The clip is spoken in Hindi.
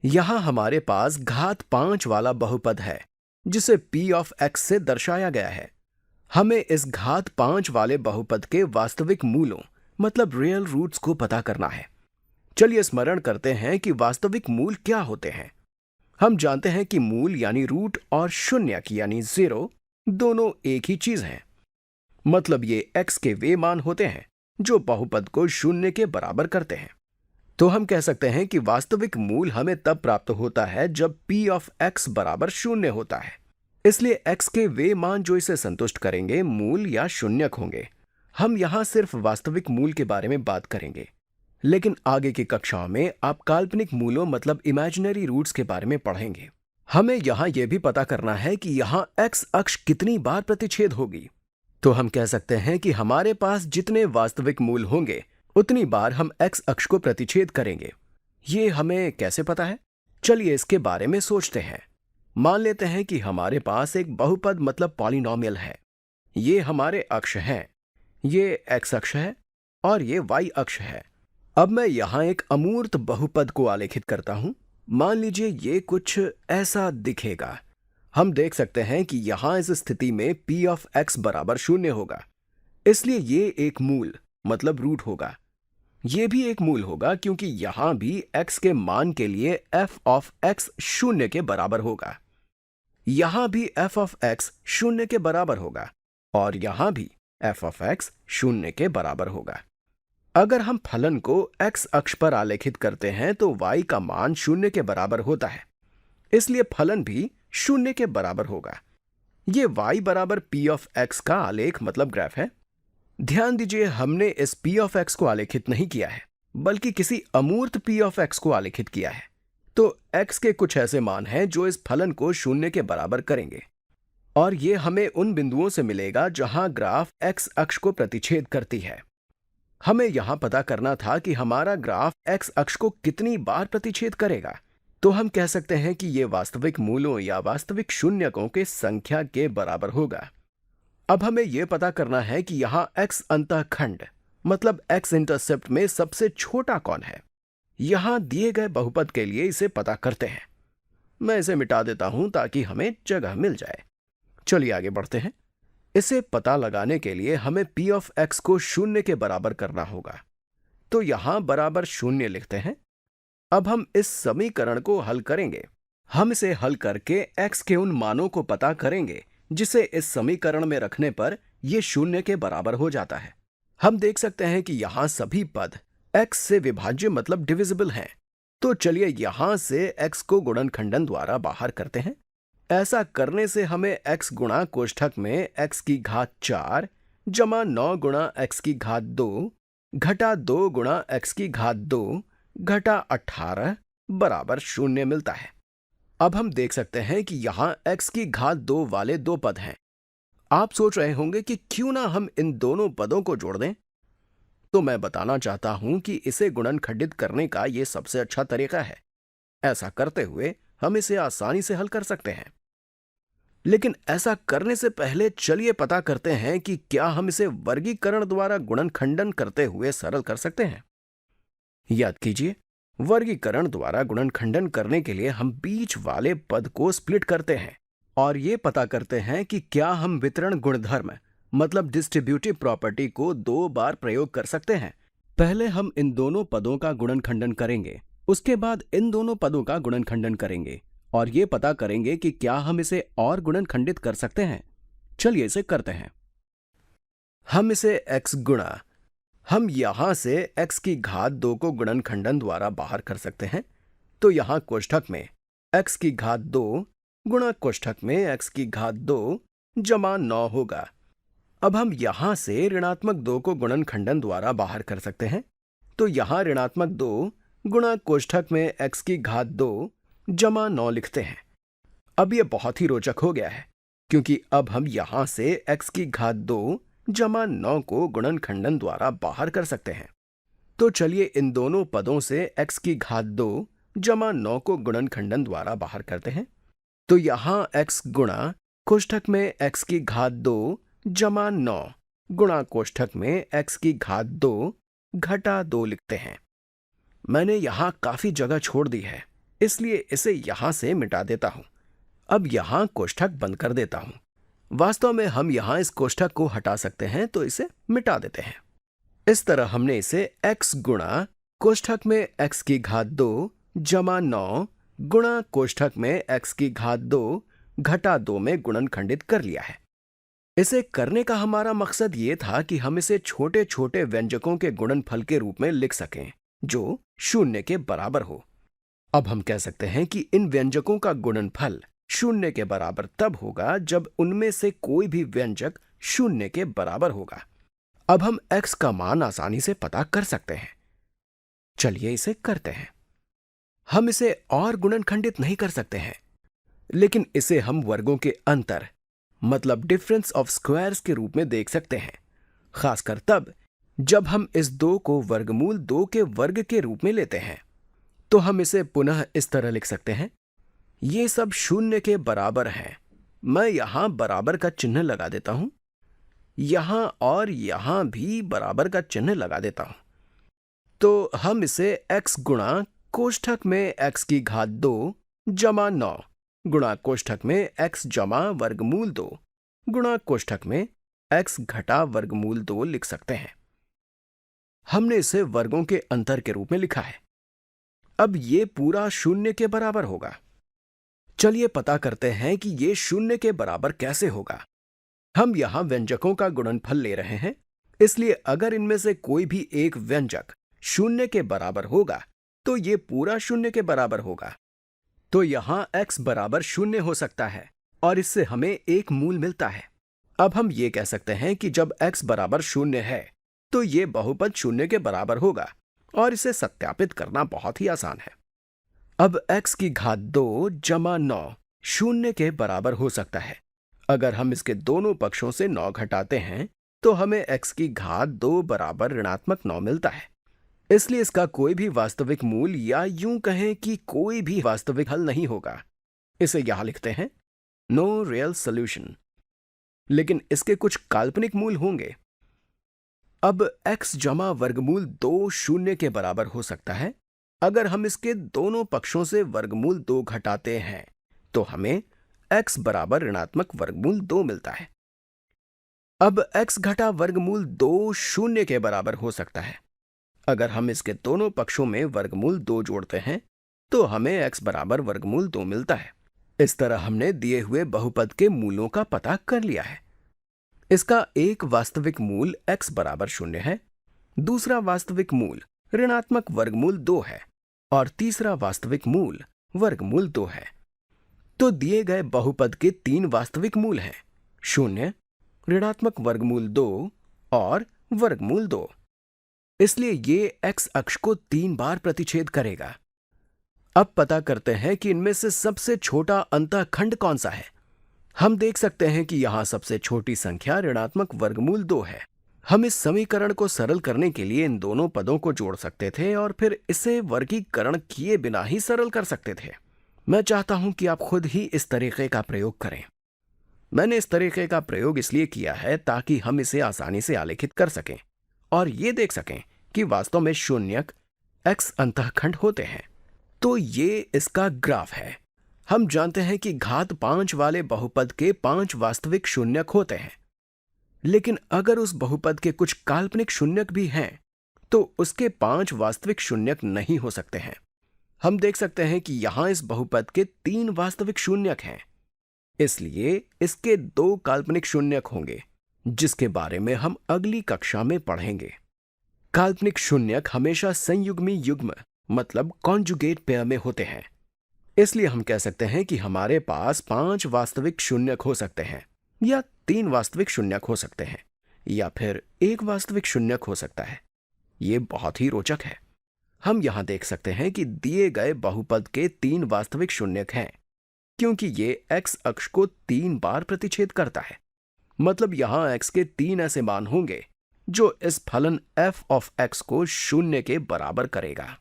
यहां हमारे पास घात 5 वाला बहुपद है जिसे p ऑफ x से दर्शाया गया है। हमें इस घात 5 वाले बहुपद के वास्तविक मूलों मतलब रियल रूट्स को पता करना है। चलिए स्मरण करते हैं कि वास्तविक मूल क्या होते हैं। हम जानते हैं कि मूल यानी रूट और शून्यक यानी जीरो दोनों एक ही चीज हैं। मतलब ये x के वे मान होते हैं जो बहुपद को शून्य के बराबर करते हैं। तो हम कह सकते हैं कि वास्तविक मूल हमें तब प्राप्त होता है जब p ऑफ x बराबर शून्य होता है। इसलिए x के वे मान जो इसे संतुष्ट करेंगे मूल या शून्यक होंगे। हम यहां सिर्फ वास्तविक मूल के बारे में बात करेंगे, लेकिन आगे की कक्षाओं में आप काल्पनिक मूलों मतलब इमेजिनरी रूट्स के बारे में पढ़ेंगे। हमें यहां यह भी पता करना है कि यहां x अक्ष कितनी बार प्रतिच्छेद होगी। तो हम कह सकते हैं कि हमारे पास जितने वास्तविक मूल होंगे उतनी बार हम x अक्ष को प्रतिच्छेद करेंगे। ये हमें कैसे पता है? चलिए इसके बारे में सोचते हैं। मान लेते हैं कि हमारे पास एक बहुपद मतलब पॉलिनॉमियल है। ये हमारे अक्ष हैं। ये x अक्ष है और ये y अक्ष है। अब मैं यहां एक अमूर्त बहुपद को आलेखित करता हूं। मान लीजिए ये कुछ ऐसा दिखेगा। हम देख सकते हैं कि यहां इस स्थिति में p ऑफ x बराबर शून्य होगा, इसलिए ये एक मूल मतलब रूट होगा। ये भी एक मूल होगा क्योंकि यहां भी x के मान के लिए f ऑफ x शून्य के बराबर होगा। यहां भी f ऑफ x शून्य के बराबर होगा और यहां भी f ऑफ x शून्य के बराबर होगा। अगर हम फलन को x अक्ष पर आलेखित करते हैं तो y का मान शून्य के बराबर होता है, इसलिए फलन भी शून्य के बराबर होगा। ये y बराबर p ऑफ x का आलेख मतलब ग्राफ है। ध्यान दीजिए हमने इस p ऑफ x को आलेखित नहीं किया है, बल्कि किसी अमूर्त p ऑफ x को आलेखित किया है। तो x के कुछ ऐसे मान हैं जो इस फलन को शून्य के बराबर करेंगे और ये हमें उन बिंदुओं से मिलेगा जहां ग्राफ x अक्ष को प्रतिच्छेद करती है। हमें यहां पता करना था कि हमारा ग्राफ x अक्ष को कितनी बार प्रतिच्छेद करेगा। तो हम कह सकते हैं कि यह वास्तविक मूलों या वास्तविक शून्यकों के संख्या के बराबर होगा। अब हमें यह पता करना है कि यहां x अंतःखंड मतलब x इंटरसेप्ट में सबसे छोटा कौन है। यहां दिए गए बहुपद के लिए इसे पता करते हैं। मैं इसे मिटा देता हूं ताकि हमें जगह मिल जाए। चलिए आगे बढ़ते हैं। इसे पता लगाने के लिए हमें p ऑफ x को शून्य के बराबर करना होगा। तो यहां बराबर शून्य लिखते हैं। अब हम इस समीकरण को हल करेंगे। हम इसे हल करके x के उन मानों को पता करेंगे जिसे इस समीकरण में रखने पर यह शून्य के बराबर हो जाता है। हम देख सकते हैं कि यहां सभी पद x से विभाज्य मतलब डिविजिबल हैं। तो चलिए यहां से x को गुणनखंडन द्वारा बाहर करते हैं। ऐसा करने से हमें x गुणा कोष्ठक में x की घात 4 जमा 9 गुणा x की घात 2 घटा 2 गुणा x की घात 2 घटा 18 बराबर शून्य मिलता है। अब हम देख सकते हैं कि यहां x की घात 2 वाले दो पद हैं। आप सोच रहे होंगे कि क्यों ना हम इन दोनों पदों को जोड़ दें। तो मैं बताना चाहता हूं कि इसे गुणनखंडित करने का यह सबसे अच्छा तरीका है। ऐसा करते हुए हम इसे आसानी से हल कर सकते हैं। लेकिन ऐसा करने से पहले चलिए पता करते हैं कि क्या हम इसे वर्गीकरण द्वारा गुणनखंडन करते हुए सरल कर सकते हैं। याद कीजिए, वर्गीकरण द्वारा गुणनखंडन करने के लिए हम बीच वाले पद को स्प्लिट करते हैं और ये पता करते हैं कि क्या हम वितरण गुणधर्म मतलब डिस्ट्रीब्यूटिव प्रॉपर्टी को 2 बार प्रयोग कर सकते हैं। पहले हम इन दोनों पदों का गुणनखंडन करेंगे, उसके बाद इन दोनों पदों का गुणनखंडन करेंगे और ये पता करेंगे कि क्या हम इसे और गुणनखंडित कर सकते हैं। चलिए इसे करते हैं। हम इसे x गुणा, हम यहां से x की घात 2 को गुणनखंडन द्वारा बाहर कर सकते हैं। तो यहां कोष्ठक में x की घात 2 गुणा कोष्ठक में x की घात 2 जमा 9 होगा। अब हम यहां से ऋणात्मक 2 को गुणनखंडन द्वारा बाहर कर सकते हैं। तो यहां ऋणात्मक 2 गुणा कोष्ठक में x की घात 2 जमा 9 लिखते हैं। अब यह बहुत ही रोचक हो गया है क्योंकि अब हम यहां से x की घात 2 जमा 9 को गुणनखंडन द्वारा बाहर कर सकते हैं। तो चलिए इन दोनों पदों से x की घात 2 जमा 9 को गुणनखंडन द्वारा बाहर करते हैं। तो यहां x गुणा कोष्ठक में x की घात 2 जमा 9 गुणा कोष्ठक में x की घात 2 घटा 2 लिखते हैं। मैंने यहां काफी जगह छोड़ दी है, इसलिए इसे यहां से मिटा देता हूं। अब यहां कोष्ठक बंद कर देता हूं। वास्तव में हम यहां इस कोष्ठक को हटा सकते हैं, तो इसे मिटा देते हैं। इस तरह हमने इसे x गुणा कोष्ठक में x की घात 2 जमा 9 गुणा कोष्ठक में x की घात 2 घटा 2 में गुणनखंडित कर लिया है। इसे करने का हमारा मकसद ये था कि हम इसे छोटे छोटे व्यंजकों के गुणनफल के रूप में लिख सकें जो 0 के बराबर हो। अब हम कह सकते हैं कि इन व्यंजकों का गुणनफल 0 के बराबर तब होगा जब उनमें से कोई भी व्यंजक 0 के बराबर होगा। अब हम x का मान आसानी से पता कर सकते हैं। चलिए इसे करते हैं। हम इसे और गुणनखंडित नहीं कर सकते हैं, लेकिन इसे हम वर्गों के अंतर मतलब डिफरेंस ऑफ स्क्वायर्स के रूप में देख सकते हैं, खासकर तब जब हम इस 2 को वर्गमूल 2 के वर्ग के रूप में लेते हैं। तो हम इसे पुनः इस तरह लिख सकते हैं, ये सब 0 के बराबर हैं। मैं यहां बराबर का चिन्ह लगा देता हूं, यहां और यहां भी बराबर का चिन्ह लगा देता हूं। तो हम इसे x गुणा कोष्ठक में x की घात 2 जमा 9 गुणा कोष्ठक में x जमा वर्गमूल 2 गुणा कोष्ठक में x घटा वर्गमूल 2 लिख सकते हैं। हमने इसे वर्गों के अंतर के रूप में लिखा है। अब ये पूरा 0 के बराबर होगा। चलिए पता करते हैं कि ये 0 के बराबर कैसे होगा। हम यहां व्यंजकों का गुणनफल ले रहे हैं, इसलिए अगर इनमें से कोई भी एक व्यंजक 0 के बराबर होगा तो ये पूरा 0 के बराबर होगा। तो यहां x बराबर 0 हो सकता है और इससे हमें एक मूल मिलता है। अब हम ये कह सकते हैं कि जब x बराबर 0 है तो ये बहुपद 0 के बराबर होगा और इसे सत्यापित करना बहुत ही आसान है। अब x की घात 2 जमा 9 0 के बराबर हो सकता है। अगर हम इसके दोनों पक्षों से 9 घटाते हैं तो हमें x की घात 2 बराबर ऋणात्मक 9 मिलता है। इसलिए इसका कोई भी वास्तविक मूल या यूं कहें कि कोई भी वास्तविक हल नहीं होगा। इसे यहां लिखते हैं नो रियल सॉल्यूशन। लेकिन इसके कुछ काल्पनिक मूल होंगे। अब x जमा वर्गमूल 2 0 के बराबर हो सकता है। अगर हम इसके दोनों पक्षों से वर्गमूल 2 घटाते हैं तो हमें x बराबर ऋणात्मक वर्गमूल 2 मिलता है। अब x घटा वर्गमूल 2 0 के बराबर हो सकता है। अगर हम इसके दोनों पक्षों में वर्गमूल 2 जोड़ते हैं तो हमें x बराबर वर्गमूल 2 मिलता है। इस तरह हमने दिए हुए बहुपद के मूलों का पता कर लिया है। इसका एक वास्तविक मूल x बराबर 0 है, दूसरा वास्तविक मूल ऋणात्मक वर्गमूल 2 है और तीसरा वास्तविक मूल वर्गमूल 2 है। तो दिए गए बहुपद के 3 वास्तविक मूल हैं 0, ऋणात्मक वर्गमूल 2 और वर्गमूल 2। इसलिए ये x अक्ष को 3 बार प्रतिच्छेद करेगा। अब पता करते हैं कि इनमें से सबसे छोटा अंतःखंड कौन सा है। हम देख सकते हैं कि यहां सबसे छोटी संख्या ऋणात्मक वर्गमूल 2 है। हम इस समीकरण को सरल करने के लिए इन दोनों पदों को जोड़ सकते थे और फिर इसे वर्गीकरण किए बिना ही सरल कर सकते थे। मैं चाहता हूं कि आप खुद ही इस तरीके का प्रयोग करें। मैंने इस तरीके का प्रयोग इसलिए किया है ताकि हम इसे आसानी से आलेखित कर सकें और ये देख सकें कि वास्तव में शून्यक x अंतःखंड होते हैं। तो ये इसका ग्राफ है। हम जानते हैं कि घात 5 वाले बहुपद के 5 वास्तविक शून्यक होते हैं, लेकिन अगर उस बहुपद के कुछ काल्पनिक शून्यक भी हैं तो उसके 5 वास्तविक शून्यक नहीं हो सकते हैं। हम देख सकते हैं कि यहां इस बहुपद के 3 वास्तविक शून्यक हैं, इसलिए इसके 2 काल्पनिक शून्यक होंगे जिसके बारे में हम अगली कक्षा में पढ़ेंगे। काल्पनिक शून्यक हमेशा संयुग्मी युग्म मतलब कॉन्जुगेट पेयर में होते हैं। इसलिए हम कह सकते हैं कि हमारे पास 5 वास्तविक शून्यक हो सकते हैं या 3 वास्तविक शून्यक हो सकते हैं या फिर 1 वास्तविक शून्यक हो सकता है। ये बहुत ही रोचक है। हम यहां देख सकते हैं कि दिए गए बहुपद के 3 वास्तविक शून्यक हैं क्योंकि ये x अक्ष को 3 बार प्रतिच्छेद करता है। मतलब यहां x के 3 ऐसे मान होंगे जो इस फलन f of x को 0 के बराबर करेगा।